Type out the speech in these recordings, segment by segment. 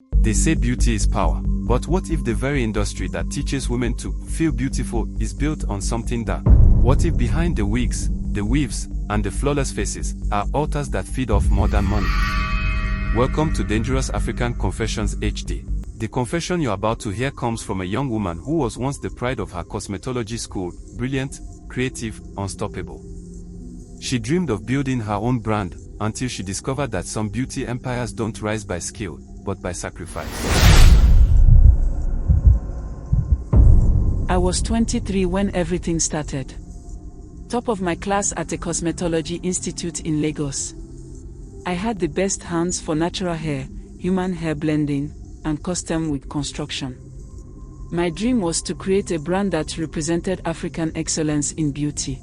They say beauty is power, but what if the very industry that teaches women to feel beautiful is built on something dark? What if behind the wigs, the weaves, and the flawless faces are altars that feed off modern money? Welcome to Dangerous African Confessions HD. The confession you're about to hear comes from a young woman who was once the pride of her cosmetology school, brilliant, creative, unstoppable. She dreamed of building her own brand until she discovered that some beauty empires don't rise by skill, but by sacrifice. I was 23 when everything started. Top of my class at a cosmetology institute in Lagos. I had the best hands for natural hair, human hair blending, and custom wig construction. My dream was to create a brand that represented African excellence in beauty.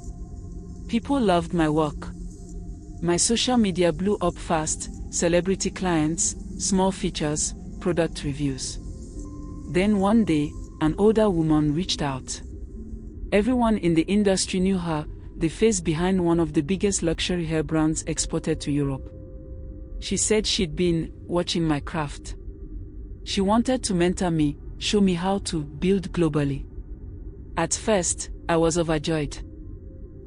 People loved my work. My social media blew up fast, celebrity clients, small features, product reviews. Then one day, an older woman reached out. Everyone in the industry knew her, the face behind one of the biggest luxury hair brands exported to Europe. She said she'd been watching my craft. She wanted to mentor me, show me how to build globally. At first, I was overjoyed.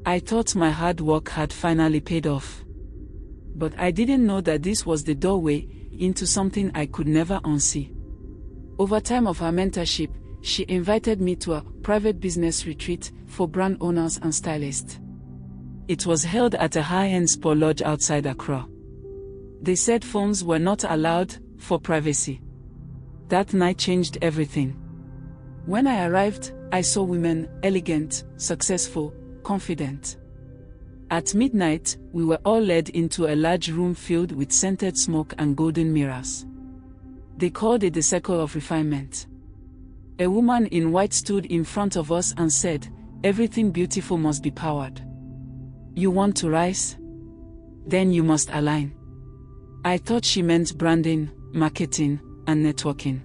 I thought my hard work had finally paid off. But I didn't know that this was the doorway into something I could never unsee. Over time of her mentorship, she invited me to a private business retreat for brand owners and stylists. It was held at a high-end spa lodge outside Accra. They said phones were not allowed for privacy. That night changed everything. When I arrived, I saw women, elegant, successful, confident. At midnight, we were all led into a large room filled with scented smoke and golden mirrors. They called it the Circle of Refinement. A woman in white stood in front of us and said, "Everything beautiful must be powered. You want to rise? Then you must align." I thought she meant branding, marketing, and networking.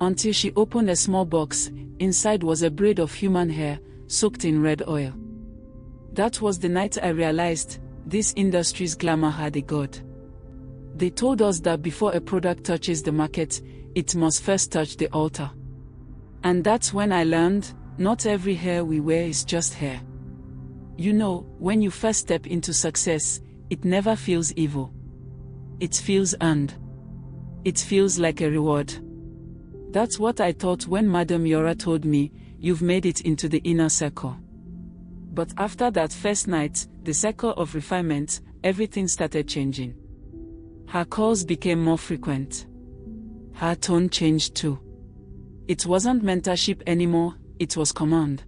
Until she opened a small box, inside was a braid of human hair, soaked in red oil. That was the night I realized, this industry's glamour had a god. They told us that before a product touches the market, it must first touch the altar. And that's when I learned, not every hair we wear is just hair. You know, when you first step into success, it never feels evil. It feels earned. It feels like a reward. That's what I thought when Madam Yora told me, "You've made it into the inner circle." But after that first night, the Circle of Refinement, everything started changing. Her calls became more frequent. Her tone changed too. It wasn't mentorship anymore, it was command.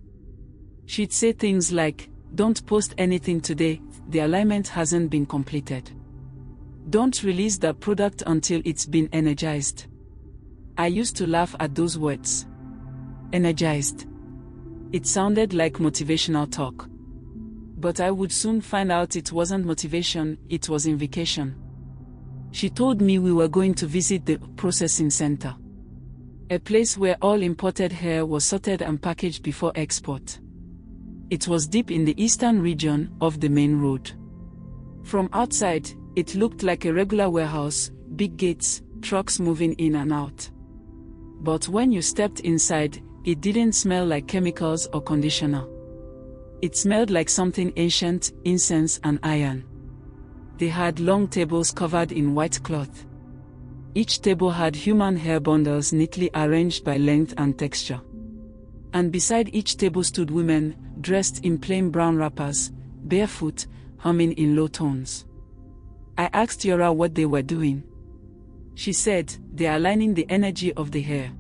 She'd say things like, "Don't post anything today, the alignment hasn't been completed. Don't release that product until it's been energized." I used to laugh at those words. Energized. It sounded like motivational talk. But I would soon find out it wasn't motivation, it was invocation. She told me we were going to visit the processing center. A place where all imported hair was sorted and packaged before export. It was deep in the eastern region of the main road. From outside, it looked like a regular warehouse, big gates, trucks moving in and out. But when you stepped inside, it didn't smell like chemicals or conditioner. It smelled like something ancient, incense and iron. They had long tables covered in white cloth. Each table had human hair bundles neatly arranged by length and texture. And beside each table stood women, dressed in plain brown wrappers, barefoot, humming in low tones. I asked Yora what they were doing. She said, "They're aligning the energy of the hair."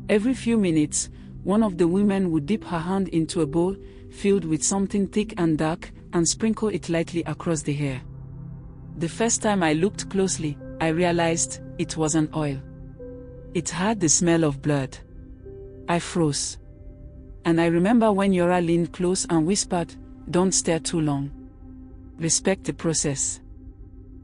Every few minutes, one of the women would dip her hand into a bowl, filled with something thick and dark, and sprinkle it lightly across the hair. The first time I looked closely, I realized, it wasn't oil. It had the smell of blood. I froze. And I remember when Yora leaned close and whispered, "Don't stare too long. Respect the process."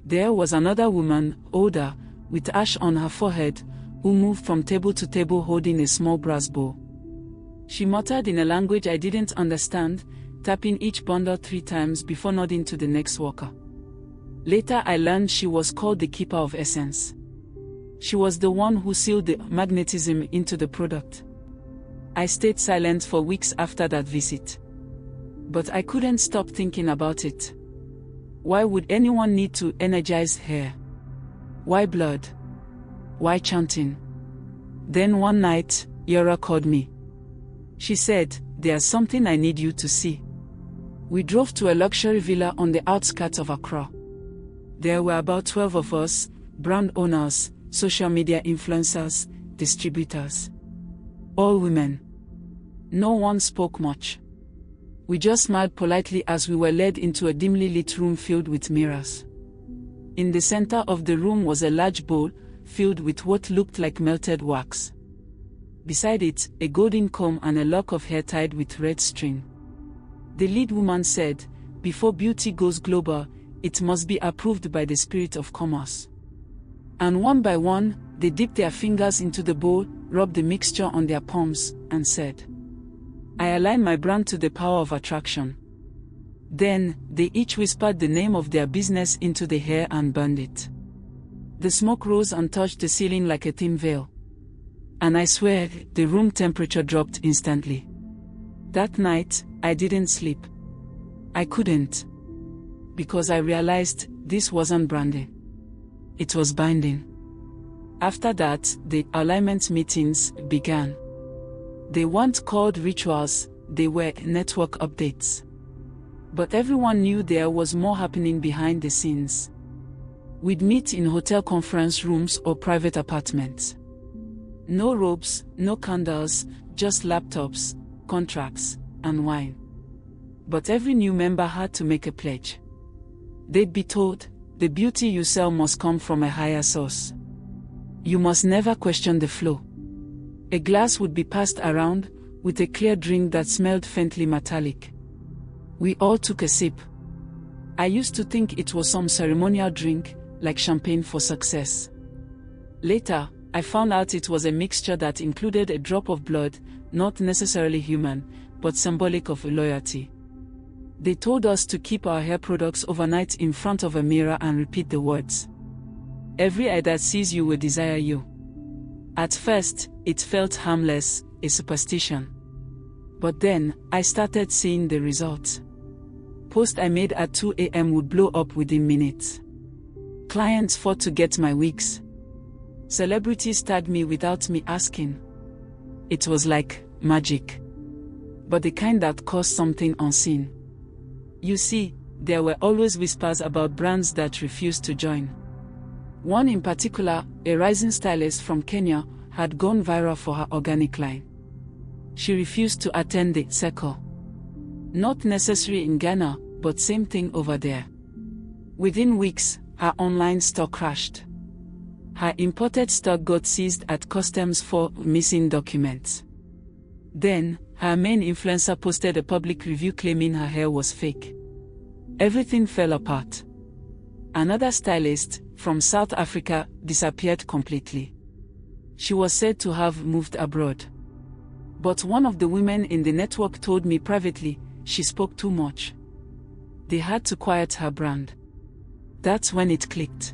There was another woman, older, with ash on her forehead, who moved from table to table holding a small brass bowl. She muttered in a language I didn't understand, tapping each bundle 3 times before nodding to the next worker. Later I learned she was called the Keeper of Essence. She was the one who sealed the magnetism into the product. I stayed silent for weeks after that visit. But I couldn't stop thinking about it. Why would anyone need to energize hair? Why blood? Why chanting? Then one night, Yora called me. She said, "There's something I need you to see." We drove to a luxury villa on the outskirts of Accra. There were about 12 of us, brand owners, social media influencers, distributors. All women. No one spoke much. We just smiled politely as we were led into a dimly lit room filled with mirrors. In the center of the room was a large bowl, filled with what looked like melted wax. Beside it, a golden comb and a lock of hair tied with red string. The lead woman said, "Before beauty goes global, it must be approved by the spirit of commerce." And one by one, they dipped their fingers into the bowl, rubbed the mixture on their palms, and said, "I align my brand to the power of attraction." Then, they each whispered the name of their business into the hair and burned it. The smoke rose and touched the ceiling like a thin veil. And I swear, the room temperature dropped instantly. That night, I didn't sleep. I couldn't. Because I realized this wasn't branding. It was binding. After that, the alignment meetings began. They weren't called rituals, they were network updates. But everyone knew there was more happening behind the scenes. We'd meet in hotel conference rooms or private apartments. No robes, no candles, just laptops, contracts, and wine. But every new member had to make a pledge. They'd be told, "The beauty you sell must come from a higher source. You must never question the flow." A glass would be passed around, with a clear drink that smelled faintly metallic. We all took a sip. I used to think it was some ceremonial drink, like champagne for success. Later, I found out it was a mixture that included a drop of blood, not necessarily human, but symbolic of loyalty. They told us to keep our hair products overnight in front of a mirror and repeat the words. "Every eye that sees you will desire you." At first, it felt harmless, a superstition. But then, I started seeing the results. Posts I made at 2 a.m. would blow up within minutes. Clients fought to get my wigs. Celebrities tagged me without me asking. It was like magic. But the kind that caused something unseen. You see, there were always whispers about brands that refused to join. One in particular, a rising stylist from Kenya, had gone viral for her organic line. She refused to attend the Circle. Not necessary in Ghana, but same thing over there. Within weeks, her online store crashed. Her imported stock got seized at customs for missing documents. Then, her main influencer posted a public review claiming her hair was fake. Everything fell apart. Another stylist, from South Africa, disappeared completely. She was said to have moved abroad. But one of the women in the network told me privately, she spoke too much. They had to quiet her brand. That's when it clicked.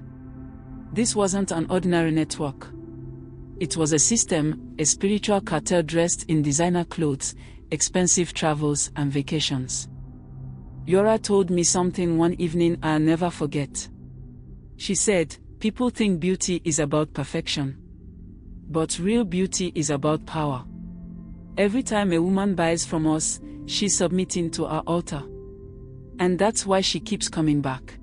This wasn't an ordinary network. It was a system, a spiritual cartel dressed in designer clothes, expensive travels and vacations. Yora told me something one evening I'll never forget. She said, "People think beauty is about perfection. But real beauty is about power. Every time a woman buys from us, she's submitting to our altar. And that's why she keeps coming back."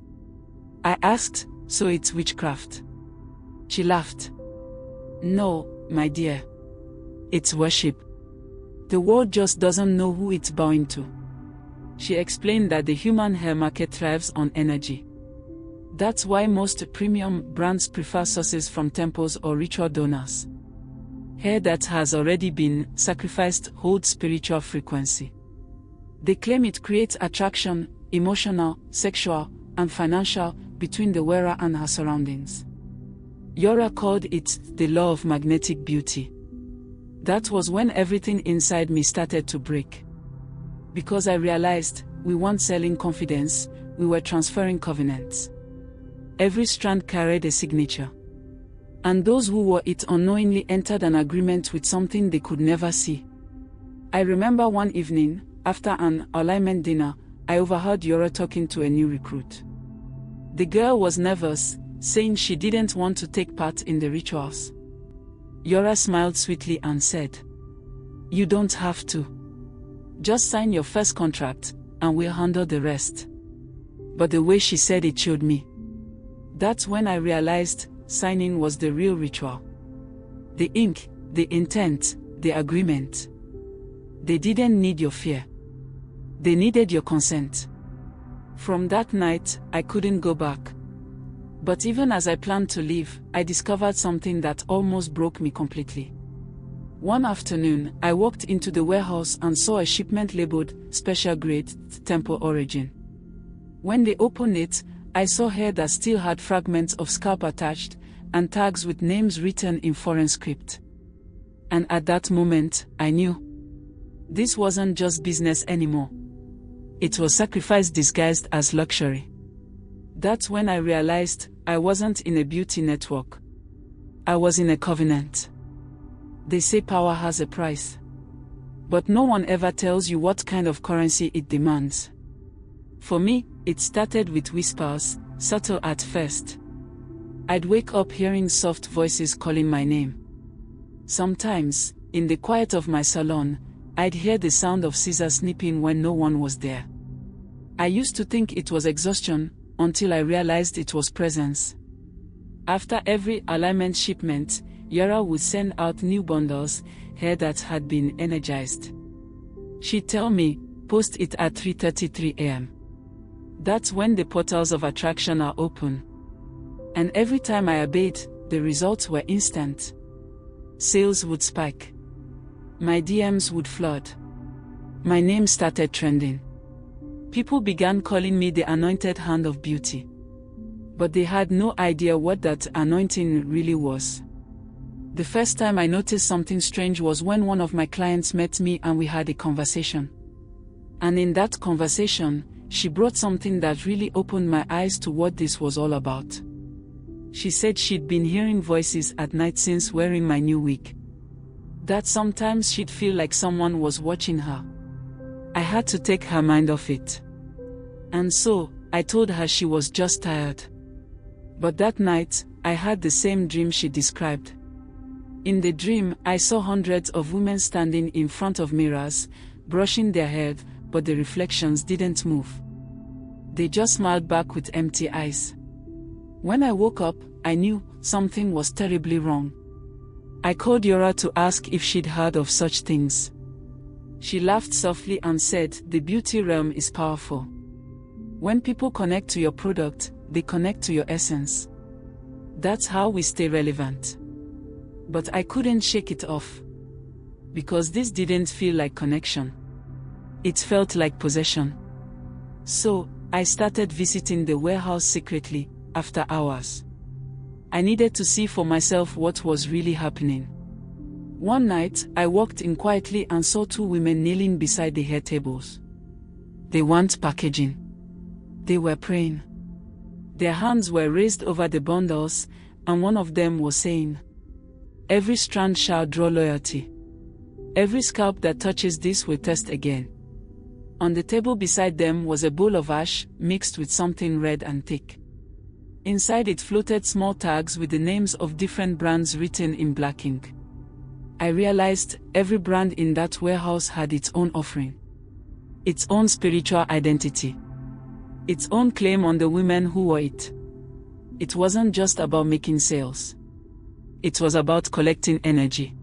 I asked, "So it's witchcraft?" She laughed. "No, my dear. It's worship. The world just doesn't know who it's bowing to." She explained that the human hair market thrives on energy. That's why most premium brands prefer sources from temples or ritual donors. Hair that has already been sacrificed holds spiritual frequency. They claim it creates attraction, emotional, sexual, and financial, between the wearer and her surroundings. Yora called it the law of magnetic beauty. That was when everything inside me started to break. Because I realized, we weren't selling confidence, we were transferring covenants. Every strand carried a signature. And those who wore it unknowingly entered an agreement with something they could never see. I remember one evening, after an alignment dinner, I overheard Yora talking to a new recruit. The girl was nervous, saying she didn't want to take part in the rituals. Yora smiled sweetly and said, "You don't have to. Just sign your first contract, and we'll handle the rest." But the way she said it showed me. That's when I realized signing was the real ritual. The ink, the intent, the agreement. They didn't need your fear. They needed your consent. From that night, I couldn't go back. But even as I planned to leave, I discovered something that almost broke me completely. One afternoon, I walked into the warehouse and saw a shipment labeled "Special Grade, Temple Origin." When they opened it, I saw hair that still had fragments of scalp attached, and tags with names written in foreign script. And at that moment, I knew. This wasn't just business anymore. It was sacrifice disguised as luxury. That's when I realized I wasn't in a beauty network. I was in a covenant. They say power has a price. But no one ever tells you what kind of currency it demands. For me, it started with whispers, subtle at first. I'd wake up hearing soft voices calling my name. Sometimes, in the quiet of my salon, I'd hear the sound of scissors snipping when no one was there. I used to think it was exhaustion, until I realized it was presence. After every alignment shipment, Yara would send out new bundles, hair that had been energized. She'd tell me, "Post it at 3:33 a.m. That's when the portals of attraction are open." And every time I obeyed, the results were instant. Sales would spike. My DMs would flood. My name started trending. People began calling me the anointed hand of beauty. But they had no idea what that anointing really was. The first time I noticed something strange was when one of my clients met me and we had a conversation. And in that conversation, she brought something that really opened my eyes to what this was all about. She said she'd been hearing voices at night since wearing my new wig. That sometimes she'd feel like someone was watching her. I had to take her mind off it. And so, I told her she was just tired. But that night, I had the same dream she described. In the dream, I saw hundreds of women standing in front of mirrors, brushing their hair, but the reflections didn't move. They just smiled back with empty eyes. When I woke up, I knew something was terribly wrong. I called Yora to ask if she'd heard of such things. She laughed softly and said, "The beauty realm is powerful. When people connect to your product, they connect to your essence. That's how we stay relevant." But I couldn't shake it off. Because this didn't feel like connection. It felt like possession. So, I started visiting the warehouse secretly, after hours. I needed to see for myself what was really happening. One night, I walked in quietly and saw two women kneeling beside the hair tables. They weren't packaging. They were praying. Their hands were raised over the bundles, and one of them was saying, "Every strand shall draw loyalty. Every scalp that touches this will test again." On the table beside them was a bowl of ash, mixed with something red and thick. Inside it floated small tags with the names of different brands written in black ink. I realized every brand in that warehouse had its own offering. Its own spiritual identity. Its own claim on the women who wore it. It wasn't just about making sales. It was about collecting energy.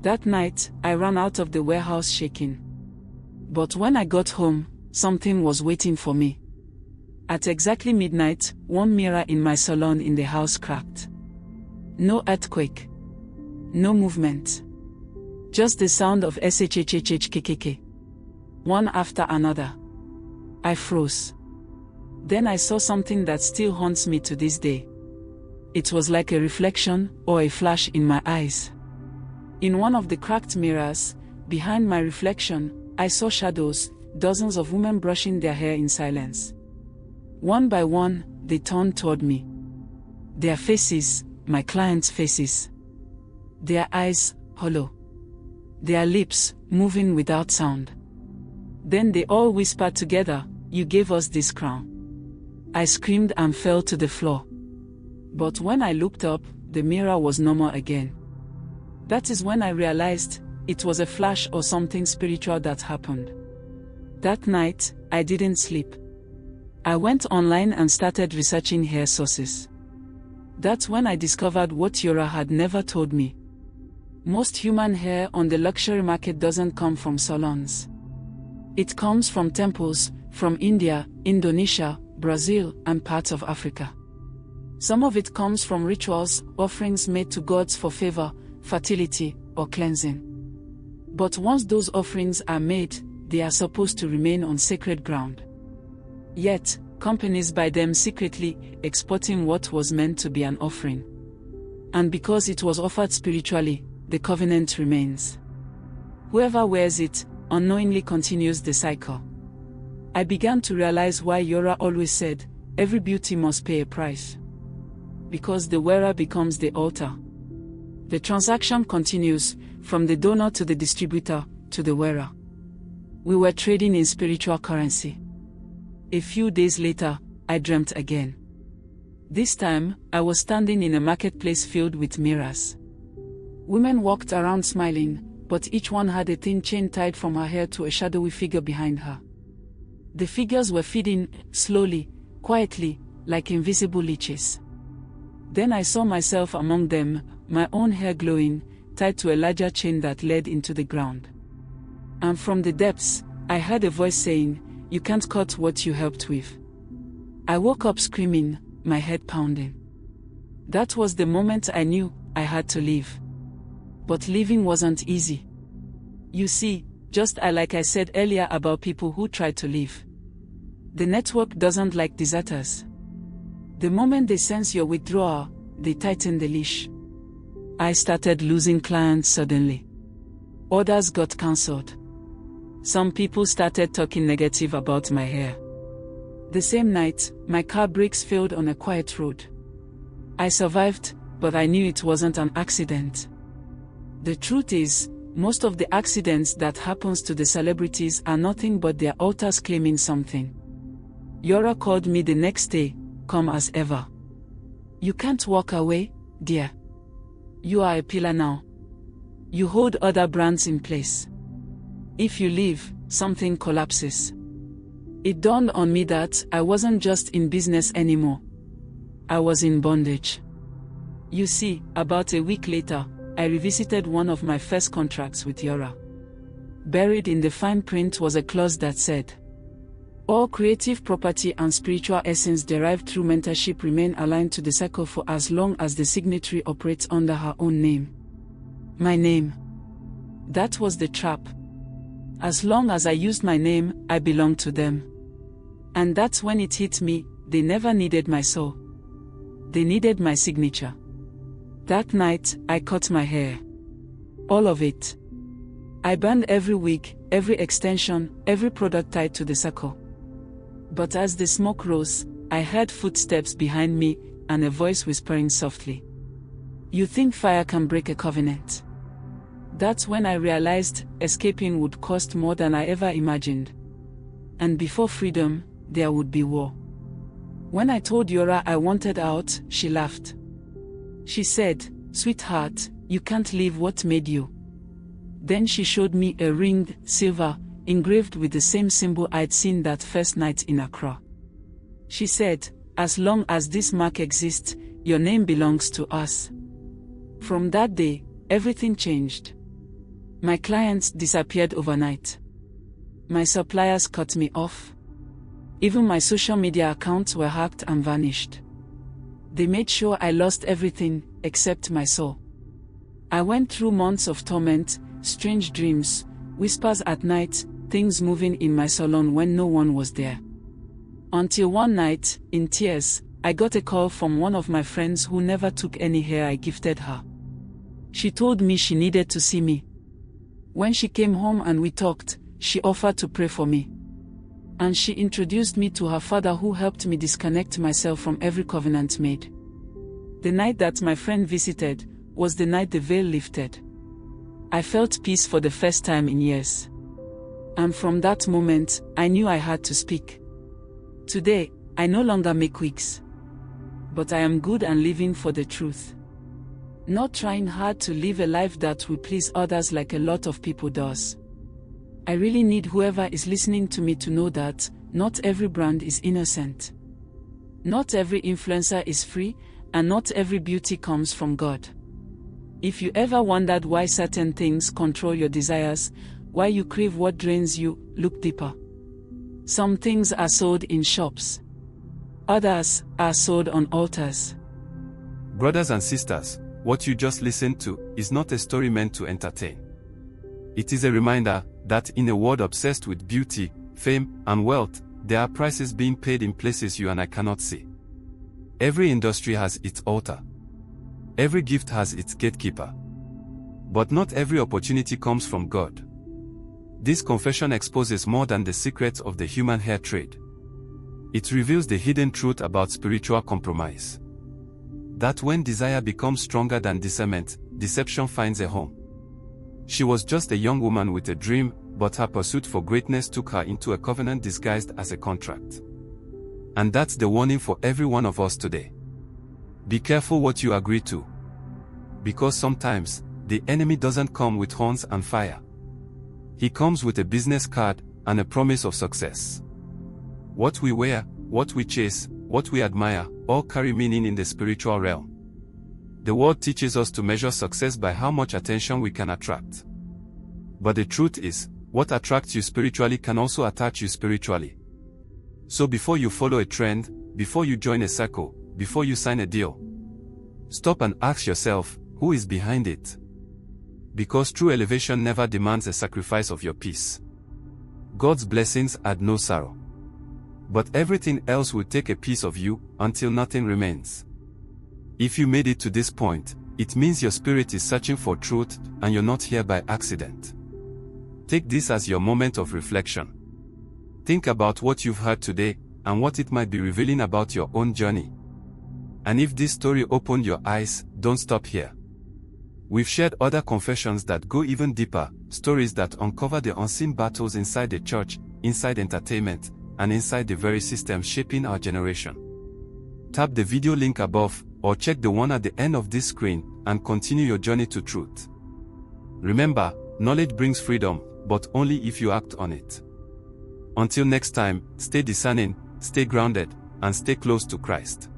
That night, I ran out of the warehouse shaking. But when I got home, something was waiting for me. At exactly midnight, one mirror in my salon in the house cracked. No earthquake. No movement. Just the sound of shhhhkkk. One after another. I froze. Then I saw something that still haunts me to this day. It was like a reflection, or a flash in my eyes. In one of the cracked mirrors, behind my reflection, I saw shadows, dozens of women brushing their hair in silence. One by one, they turned toward me. Their faces, my clients' faces. Their eyes, hollow. Their lips, moving without sound. Then they all whispered together, "You gave us this crown." I screamed and fell to the floor. But when I looked up, the mirror was normal again. That is when I realized, it was a flash or something spiritual that happened. That night, I didn't sleep. I went online and started researching hair sources. That's when I discovered what Yora had never told me. Most human hair on the luxury market doesn't come from salons. It comes from temples, from India, Indonesia, Brazil, and parts of Africa. Some of it comes from rituals, offerings made to gods for favor, fertility, or cleansing. But once those offerings are made, they are supposed to remain on sacred ground. Yet, companies buy them secretly, exporting what was meant to be an offering. And because it was offered spiritually, the covenant remains. Whoever wears it, unknowingly continues the cycle. I began to realize why Yora always said, every beauty must pay a price. Because the wearer becomes the altar. The transaction continues, from the donor to the distributor, to the wearer. We were trading in spiritual currency. A few days later, I dreamt again. This time, I was standing in a marketplace filled with mirrors. Women walked around smiling, but each one had a thin chain tied from her hair to a shadowy figure behind her. The figures were feeding, slowly, quietly, like invisible leeches. Then I saw myself among them, my own hair glowing, tied to a larger chain that led into the ground. And from the depths, I heard a voice saying, "You can't cut what you helped with." I woke up screaming, my head pounding. That was the moment I knew I had to leave. But leaving wasn't easy. You see, just like I said earlier about people who try to leave. The network doesn't like deserters. The moment they sense your withdrawal, they tighten the leash. I started losing clients suddenly. Orders got cancelled. Some people started talking negative about my hair. The same night, my car brakes failed on a quiet road. I survived, but I knew it wasn't an accident. The truth is, most of the accidents that happens to the celebrities are nothing but their altars claiming something. Yora called me the next day, "Come as ever. You can't walk away, dear. You are a pillar now. You hold other brands in place. If you leave, something collapses." It dawned on me that I wasn't just in business anymore. I was in bondage. You see, about a week later, I revisited one of my first contracts with Yora. Buried in the fine print was a clause that said, "All creative property and spiritual essence derived through mentorship remain aligned to the circle for as long as the signatory operates under her own name." My name. That was the trap. As long as I used my name, I belonged to them. And that's when it hit me, they never needed my soul. They needed my signature. That night, I cut my hair. All of it. I burned every wig, every extension, every product tied to the circle. But as the smoke rose, I heard footsteps behind me, and a voice whispering softly, "You think fire can break a covenant?" That's when I realized escaping would cost more than I ever imagined. And before freedom, there would be war. When I told Yora I wanted out, she laughed. She said, "Sweetheart, you can't leave what made you." Then she showed me a ring, silver, engraved with the same symbol I'd seen that first night in Accra. She said, "As long as this mark exists, your name belongs to us." From that day, everything changed. My clients disappeared overnight. My suppliers cut me off. Even my social media accounts were hacked and vanished. They made sure I lost everything, except my soul. I went through months of torment, strange dreams, whispers at night, things moving in my salon when no one was there. Until one night, in tears, I got a call from one of my friends who never took any hair I gifted her. She told me she needed to see me. When she came home and we talked, she offered to pray for me. And she introduced me to her father, who helped me disconnect myself from every covenant made. The night that my friend visited was the night the veil lifted. I felt peace for the first time in years. And from that moment, I knew I had to speak. Today, I no longer make wigs. But I am good and living for the truth. Not trying hard to live a life that will please others like a lot of people does. I really need whoever is listening to me to know that not every brand is innocent. Not every influencer is free, and not every beauty comes from God. If you ever wondered why certain things control your desires, why you crave what drains you, look deeper. Some things are sold in shops. Others are sold on altars. Brothers and sisters, what you just listened to is not a story meant to entertain. It is a reminder that in a world obsessed with beauty, fame, and wealth, there are prices being paid in places you and I cannot see. Every industry has its altar. Every gift has its gatekeeper. But not every opportunity comes from God. This confession exposes more than the secrets of the human hair trade. It reveals the hidden truth about spiritual compromise. That when desire becomes stronger than discernment, deception finds a home. She was just a young woman with a dream, but her pursuit for greatness took her into a covenant disguised as a contract. And that's the warning for every one of us today. Be careful what you agree to. Because sometimes, the enemy doesn't come with horns and fire. He comes with a business card and a promise of success. What we wear, what we chase, what we admire, all carry meaning in the spiritual realm. The world teaches us to measure success by how much attention we can attract. But the truth is, what attracts you spiritually can also attach you spiritually. So before you follow a trend, before you join a circle, before you sign a deal, stop and ask yourself, who is behind it? Because true elevation never demands a sacrifice of your peace. God's blessings add no sorrow. But everything else will take a piece of you, until nothing remains. If you made it to this point, it means your spirit is searching for truth, and you're not here by accident. Take this as your moment of reflection. Think about what you've heard today, and what it might be revealing about your own journey. And if this story opened your eyes, don't stop here. We've shared other confessions that go even deeper, stories that uncover the unseen battles inside the church, inside entertainment, and inside the very system shaping our generation. Tap the video link above, or check the one at the end of this screen, and continue your journey to truth. Remember, knowledge brings freedom, but only if you act on it. Until next time, stay discerning, stay grounded, and stay close to Christ.